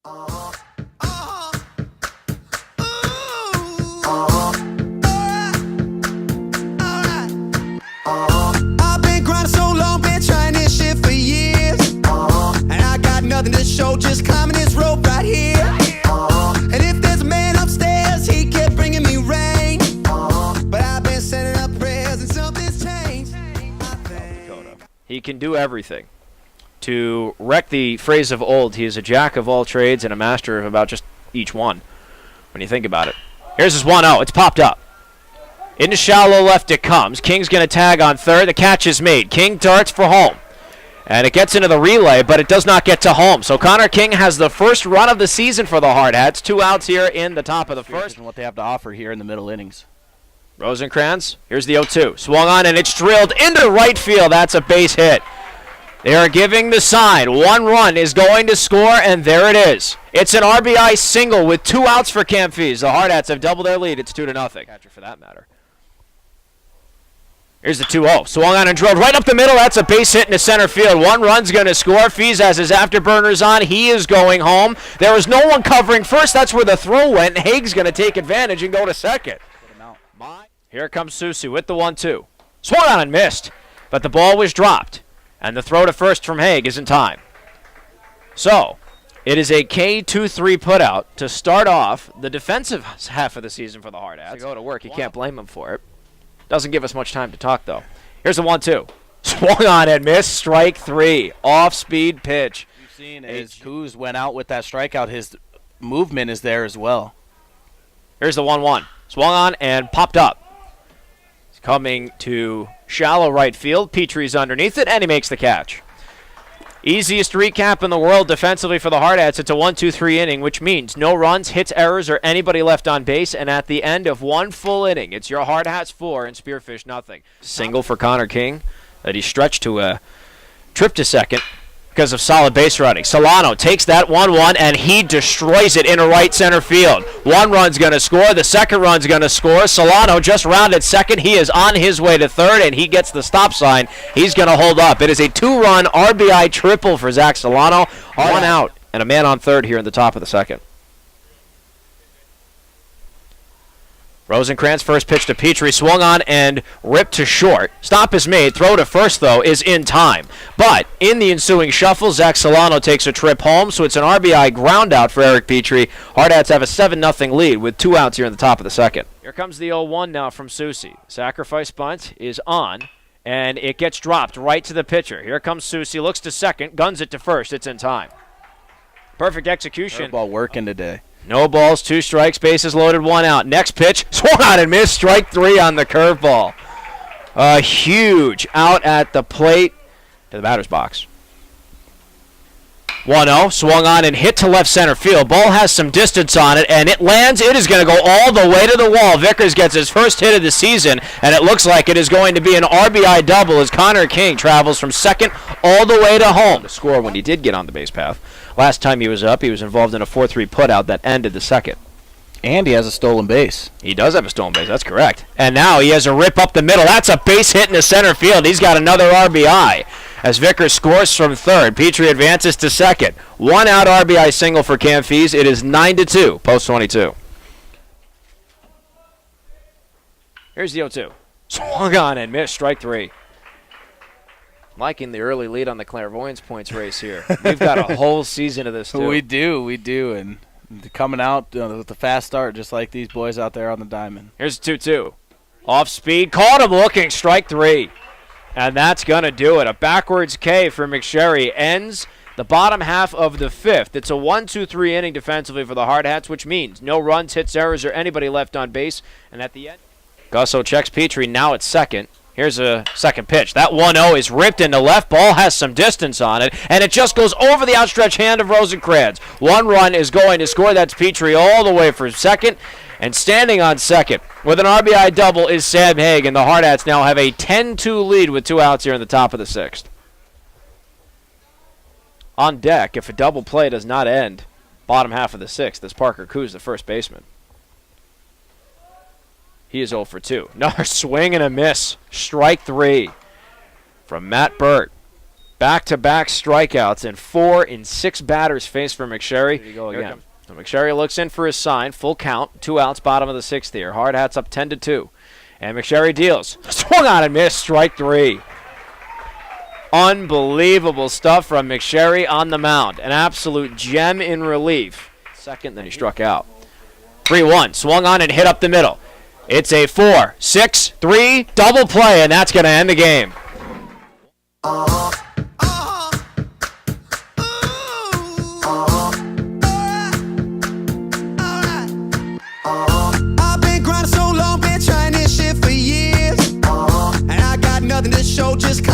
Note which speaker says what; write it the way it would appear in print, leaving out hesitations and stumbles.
Speaker 1: I've been grinding so long, been trying this shit for years. And I got nothing to show, just climbing this rope right here. And if there's a man upstairs, he kept bringing me rain. But I've been sending up prayers and something's changed.
Speaker 2: He can do everything. To wreck the phrase of old, he is a jack of all trades and a master of about just each one, when you think about it. Here's his 1-0. It's popped up. Into shallow left it comes. King's going to tag on third. The catch is made. King darts for home. And it gets into the relay, but it does not get to home. So Connor King has the first run of the season for the Hardhats. 2 outs here in the top of the first.
Speaker 3: And what they have to offer here in the middle innings.
Speaker 2: Rosencrantz, here's the 0-2. Swung on, and it's drilled into right field. That's a base hit. They are giving the sign. 1 run is going to score, and there it is. It's an RBI single with 2 outs for Campese. The Hardhats have doubled their lead. It's 2-0. Catcher for that matter. Here's the 2-0. Swung on and drilled right up the middle. That's a base hit into center field. 1 run's going to score. Fees has his afterburners on. He is going home. There is no one covering first. That's where the throw went. Haig's going to take advantage and go to second. Here comes Susi with the 1-2. Swung on and missed, but the ball was dropped. And the throw to first from Haig is in time. So, it is a K-2-3 putout to start off the defensive half of the season for the Hardhats. To go to work, you can't blame him for it. Doesn't give us much time to talk, though. Here's the 1-2. Swung on and missed, strike 3. Off-speed pitch.
Speaker 3: You've seen as Coos went out with that strikeout, his movement is there as well.
Speaker 2: Here's the 1-1. Swung on and popped up. He's coming to shallow right field. Petrie's underneath it, and he makes the catch. Easiest recap in the world defensively for the Hardhats. It's a 1-2-3 inning, which means no runs, hits, errors, or anybody left on base. And at the end of 1 full inning, it's your Hardhats 4 and Spearfish nothing. Single for Connor King that he stretched to a trip to second because of solid base running. Solano takes that 1-1, and he destroys it into right center field. 1 run's going to score. The second run's going to score. Solano just rounded second. He is on his way to third, and he gets the stop sign. He's going to hold up. It is a 2-run RBI triple for Zach Solano. 1 out and a man on third here in the top of the second. Rosencrantz first pitch to Petrie, swung on and ripped to short. Stop is made. Throw to first, though, is in time. But in the ensuing shuffle, Zach Solano takes a trip home, so it's an RBI ground out for Eric Petrie. Hardhats have a 7-0 lead with 2 outs here in the top of the second. Here comes the 0-1 now from Susi. Sacrifice bunt is on, and it gets dropped right to the pitcher. Here comes Susi, looks to second, guns it to first. It's in time. Perfect execution.
Speaker 3: Ball working today.
Speaker 2: No balls, 2 strikes, bases loaded, 1 out. Next pitch, swung on and missed, strike 3 on the curveball. A huge out at the plate to the batter's box. 1-0, swung on and hit to left center field. Ball has some distance on it, and it lands. It is going to go all the way to the wall. Vickers gets his first hit of the season, and it looks like it is going to be an RBI double as Connor King travels from second all the way to home to score when he did get on the base path. Last time he was up, he was involved in a 4-3 putout that ended the second.
Speaker 3: And he has a stolen base.
Speaker 2: He does have a stolen base, that's correct. And now he has a rip up the middle. That's a base hit in the center field. He's got another RBI. As Vickers scores from third, Petrie advances to second. 1 out RBI single for Campese. It is 9-2, post 22. Here's the 0-2. Swung on and missed, strike 3. Liking the early lead on the clairvoyance points race here. We've got a whole season of this, too.
Speaker 3: We do. And coming out with a fast start, just like these boys out there on the diamond.
Speaker 2: Here's the 2-2. Off speed, caught him looking, strike 3. And that's going to do it. A backwards K for McSherry ends the bottom half of the 5th. It's a 1-2-3 inning defensively for the Hardhats, which means no runs, hits, errors, or anybody left on base. And at the end, Gusso checks Petrie now at second. Here's a second pitch. That 1-0 is ripped into left. Ball has some distance on it, and it just goes over the outstretched hand of Rosencrantz. 1 run is going to score. That's Petrie all the way for second. And standing on second with an RBI double is Sam Haig, and the Hardhats now have a 10-2 lead with 2 outs here in the top of the 6th. On deck, if a double play does not end bottom half of the 6th, is Parker Coos, the first baseman. He is 0 for 2. Another swing and a miss. Strike 3 from Matt Burt. Back-to-back strikeouts and 4 in 6 batters faced for McSherry. Here you go again. So McSherry looks in for his sign. Full count. 2 outs, bottom of the 6th here. Hardhats up 10-2. And McSherry deals. Swung on and missed. Strike 3. Unbelievable stuff from McSherry on the mound. An absolute gem in relief. Second, then he struck out. 3-1. Swung on and hit up the middle. It's a 4-6-3 double play, and that's going to end the game.
Speaker 1: I've been grinding so long, been trying this shit for years. And I got nothing to show, just